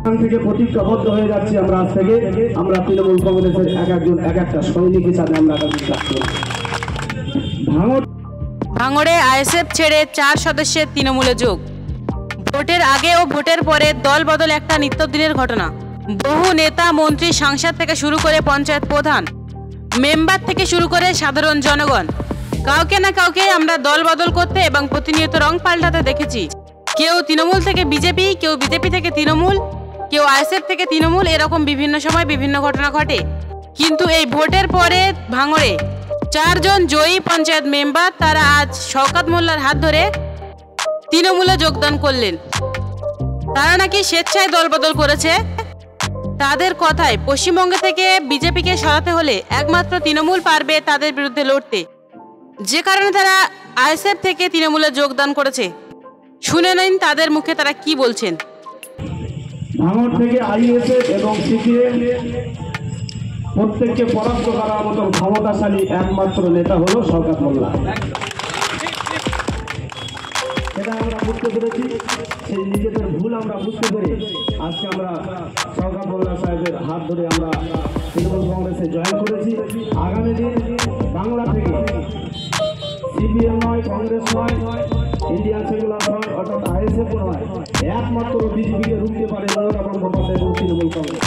থেকে প্রতিজ্ঞাবদ্ধ হয়ে যাচ্ছি আমরা আজ থেকে আমরা তৃণমূল কংগ্রেসের এক একটা সৈনিক হিসাবে আমরা কাজ করব। ভাঙড়ে আইএসএফ ছেড়ে 4 সদস্যের তৃণমূলে যোগ। ভোটের আগে ও ভোটের পরে দল বদল একটা নিত্যদিনের ঘটনা। বহু নেতা মন্ত্রী সাংসদ থেকে শুরু করে পঞ্চায়েত প্রধান মেম্বার থেকে শুরু করে সাধারণ জনগণ কাউকে না কাউকে আমরা দল বদল করতে এবং প্রতিনিয়ত রং পাল্টাতে দেখেছি। কেউ তৃণমূল থেকে বিজেপি, কেউ বিজেপি থেকে তৃণমূল, কেউ আইএসএফ থেকে তৃণমূল, এরকম বিভিন্ন সময় বিভিন্ন ঘটনা ঘটে। কিন্তু এই ভোটের পরে ভাঙড়ে 4 জন জয়ী পঞ্চায়েত মেম্বার তারা আজ শওকত মোল্লার হাত ধরে তৃণমূলে যোগদান করলেন। তারা নাকি স্বেচ্ছায় দলবদল করেছে। তাদের কথায় পশ্চিমবঙ্গ থেকে বিজেপিকে সরাতে হলে একমাত্র তৃণমূল পারবে তাদের বিরুদ্ধে লড়তে, যে কারণে তারা আইএসএফ থেকে তৃণমূলে যোগদান করেছে। শুনে নিন তাদের মুখে তারা কি বলছেন। ভাঙড় থেকে আইএসএফ এবং সিপিএম প্রত্যেককে পরাস্ত করার মতো ক্ষমতাশালী একমাত্র নেতা হলো শওকত মোল্লা। সেটা আমরা বুঝতে পেরেছি, সেই নিজেদের ভুল আমরা বুঝতে পেরে আজকে আমরা শওকত মোল্লা সাহেবের হাত ধরে আমরা তৃণমূল কংগ্রেসে জয়েন করেছি। আগামী দিন বাংলা থেকে সিপিএম নয়, কংগ্রেস নয়, ইন্ডিয়ান সেকুলার ফ্রন্ট অর্থাৎ আইএসএফ নয়, একমাত্র বিজেপিকে রুখতে পারে তৃণমূল কংগ্রেস।